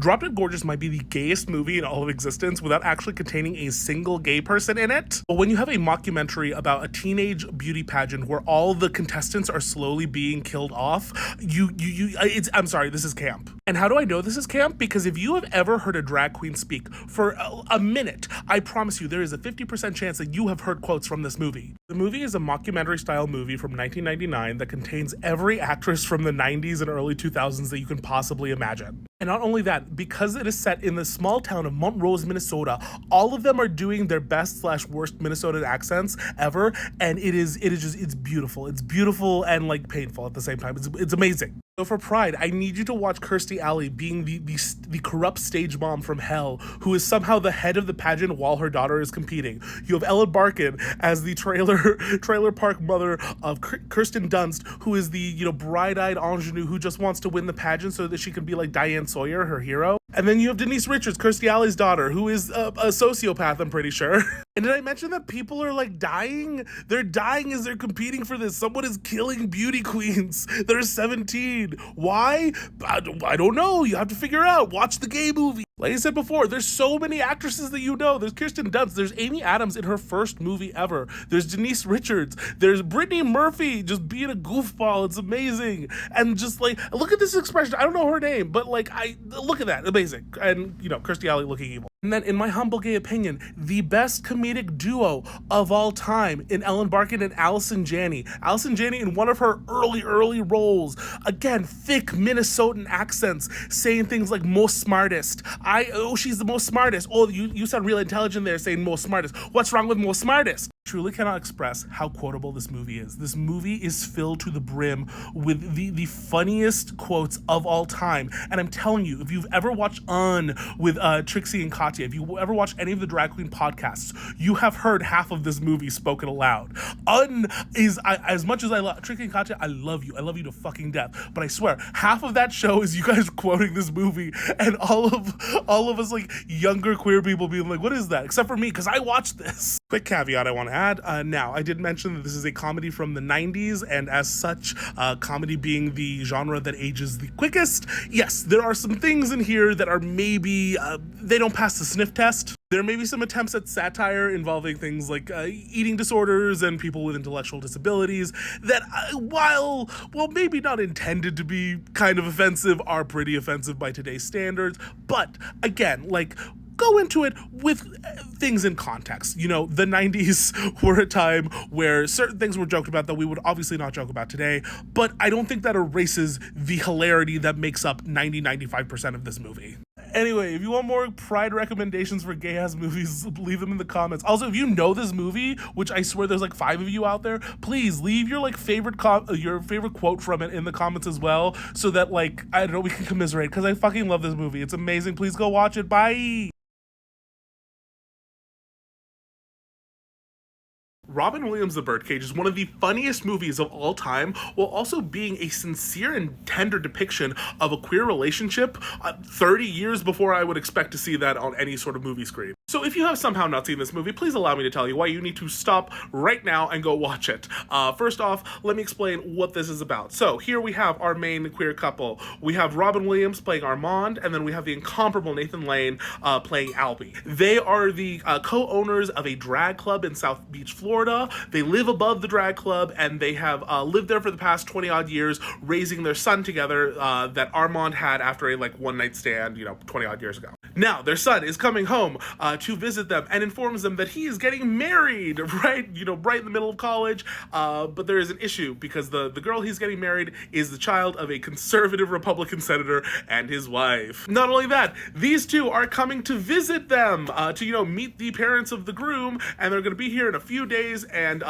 Drop Dead Gorgeous might be the gayest movie in all of existence without actually containing a single gay person in it. But when you have a mockumentary about a teenage beauty pageant where all the contestants are slowly being killed off, I'm sorry, this is camp. And how do I know this is camp? Because if you have ever heard a drag queen speak for a minute, I promise you there is a 50% chance that you have heard quotes from this movie. The movie is a mockumentary-style movie from 1999 that contains every actress from the 90s and early 2000s that you can possibly imagine. And not only that, because it is set in the small town of Montrose, Minnesota, all of them are doing their best/worst Minnesotan accents ever, and it's beautiful. It's beautiful and like painful at the same time. It's amazing. So for Pride, I need you to watch Kirstie Alley being the corrupt stage mom from hell who is somehow the head of the pageant while her daughter is competing. You have Ellen Barkin as the trailer park mother of Kirsten Dunst, who is the bright-eyed ingenue who just wants to win the pageant so that she can be like Diane Sawyer, her hero. And then you have Denise Richards, Kirstie Alley's daughter, who is a sociopath, I'm pretty sure. And did I mention that people are like dying? They're dying as they're competing for this. Someone is killing beauty queens that are 17. Why? I don't know. You have to figure out. Watch the gay movie. Like I said before, there's so many actresses that you know. There's Kirsten Dunst. There's Amy Adams in her first movie ever. There's Denise Richards. There's Brittany Murphy just being a goofball. It's amazing. And just like, look at this expression. I don't know her name, but like, look at that. Amazing. And, Kirstie Alley looking evil. And then, in my humble gay opinion, the best comedic duo of all time in Ellen Barkin and Allison Janney. Allison Janney in one of her early roles. Again, thick Minnesotan accents, saying things like most smartest. She's the most smartest. Oh, you sound real intelligent there saying most smartest. What's wrong with most smartest? Truly cannot express how quotable this movie is. This movie is filled to the brim with the funniest quotes of all time. And I'm telling you, if you've ever watched with Trixie and Katya, if you ever watched any of the drag queen podcasts, you have heard half of this movie spoken aloud. As much as I love Trixie and Katya, I love you to fucking death. But I swear, half of that show is you guys quoting this movie, and all of us like younger queer people being like, what is that? Except for me, because I watched this. Quick caveat I want to add. Now, I did mention that this is a comedy from the 90s, and as such, comedy being the genre that ages the quickest, yes, there are some things in here that are maybe, they don't pass the sniff test. There may be some attempts at satire involving things like eating disorders and people with intellectual disabilities that, while maybe not intended to be kind of offensive, are pretty offensive by today's standards. But again, like, go into it with things in context. The 90s were a time where certain things were joked about that we would obviously not joke about today, but I don't think that erases the hilarity that makes up 95% of this movie. Anyway, if you want more Pride recommendations for gay-ass movies, leave them in the comments. Also, if you know this movie, which I swear there's like 5 of you out there, please leave your like favorite quote from it in the comments as well, so that like, I don't know, we can commiserate, because I fucking love this movie. It's amazing. Please go watch it. Bye! Robin Williams' The Birdcage is one of the funniest movies of all time, while also being a sincere and tender depiction of a queer relationship 30 years before I would expect to see that on any sort of movie screen. So if you have somehow not seen this movie, please allow me to tell you why you need to stop right now and go watch it. First off, let me explain what this is about. So here we have our main queer couple. We have Robin Williams playing Armand, and then we have the incomparable Nathan Lane playing Albie. They are the co-owners of a drag club in South Beach, Florida. They live above the drag club, and they have lived there for the past 20 odd years, raising their son together that Armand had after a one night stand 20 odd years ago. Now their son is coming home to visit them and informs them that he is getting married right in the middle of college, but there is an issue because the girl he's getting married is the child of a conservative Republican senator and his wife. Not only that, these two are coming to visit them to meet the parents of the groom, and they're going to be here in a few days, and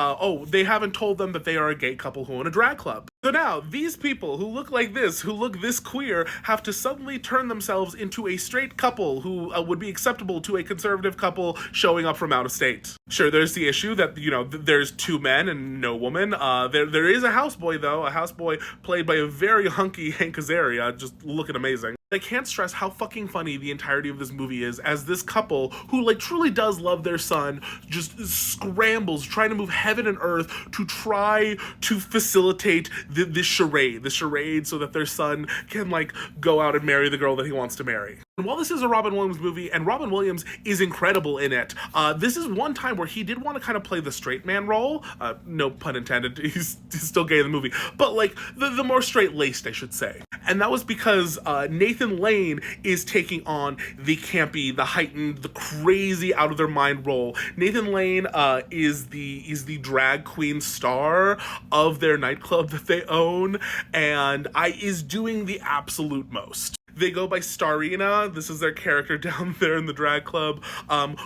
they haven't told them that they are a gay couple who own a drag club. So now these people who look like this, who look this queer, have to suddenly turn themselves into a straight couple who would be acceptable to a conservative couple showing up from out of state. Sure, there's the issue that there's 2 men and no woman. There is a houseboy though, a houseboy played by a very hunky Hank Azaria, just looking amazing. I can't stress how fucking funny the entirety of this movie is, as this couple, who truly does love their son, just scrambles, trying to move heaven and earth to try to facilitate this charade so that their son can go out and marry the girl that he wants to marry. And while this is a Robin Williams movie, and Robin Williams is incredible in it, this is one time where he did want to kind of play the straight man role. No pun intended, he's still gay in the movie, but like the more straight-laced, I should say. And that was because Nathan Lane is taking on the campy, the heightened, the crazy, out of their mind role. Nathan Lane is the drag queen star of their nightclub that they own, and is doing the absolute most. They go by Starina. This is their character down there in the drag club.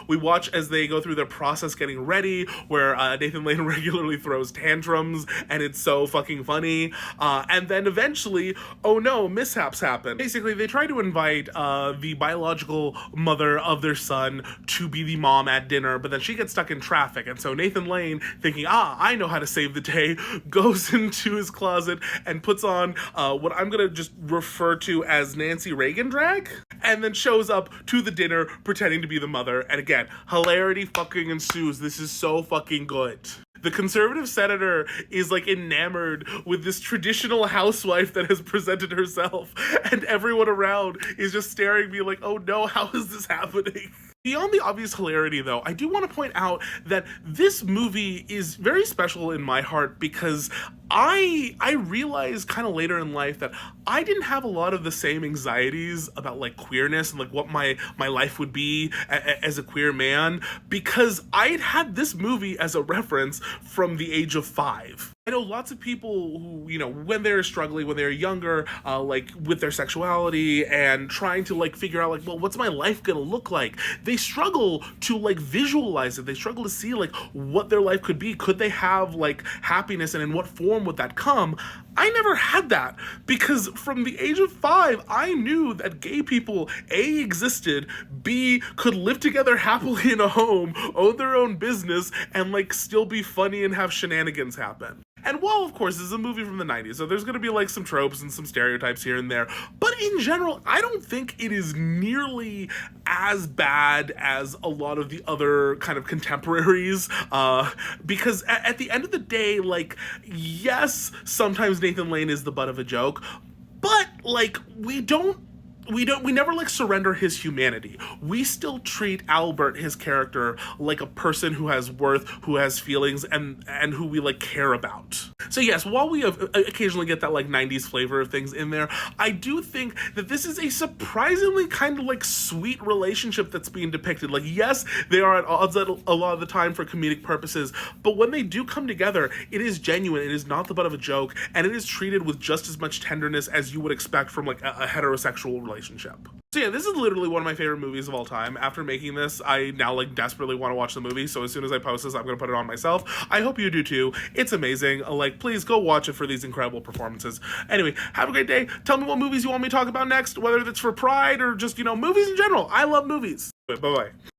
We watch as they go through their process getting ready, where Nathan Lane regularly throws tantrums, and it's so fucking funny. And then eventually, oh no, mishaps happen. Basically, they try to invite the biological mother of their son to be the mom at dinner, but then she gets stuck in traffic. And so Nathan Lane, thinking, I know how to save the day, goes into his closet and puts on what I'm gonna just refer to as Nancy Reagan drag, and then shows up to the dinner pretending to be the mother. And again, hilarity fucking ensues. This is so fucking good. The conservative senator is like enamored with this traditional housewife that has presented herself, and everyone around is just staring, being like, oh no, how is this happening? Beyond the obvious hilarity, though, I do want to point out that this movie is very special in my heart because I realized kind of later in life that I didn't have a lot of the same anxieties about like queerness and like what my life would be as a queer man, because I'd had this movie as a reference from the age of 5. I know lots of people who, you know, when they're struggling, when they're younger, like with their sexuality and trying to like figure out like, well, what's my life gonna look like? They struggle to like visualize it. They struggle to see like what their life could be. Could they have like happiness, and in what form would that come? I never had that, because from the age of 5, I knew that gay people, A, existed, B, could live together happily in a home, own their own business, and like still be funny and have shenanigans happen. And while, of course, this is a movie from the 90s, so there's going to be like some tropes and some stereotypes here and there, but in general, I don't think it is nearly as bad as a lot of the other kind of contemporaries, because at the end of the day, like, yes, sometimes Nathan Lane is the butt of a joke, but like, we never like surrender his humanity. We still treat Albert, his character, like a person who has worth, who has feelings, and who we like care about. So yes, while we occasionally get that like 90s flavor of things in there, I do think that this is a surprisingly kind of like sweet relationship that's being depicted. Like, yes, they are at odds a lot of the time for comedic purposes, but when they do come together, it is genuine, it is not the butt of a joke, and it is treated with just as much tenderness as you would expect from like a heterosexual relationship. So yeah, this is literally one of my favorite movies of all time. After making this, I now like desperately want to watch the movie, so as soon as I post this, I'm gonna put it on myself. I hope you do too. It's amazing. Like, please go watch it for these incredible performances. Anyway, have a great day. Tell me what movies you want me to talk about next, whether it's for Pride or just, you know, movies in general. I love movies. Bye-bye.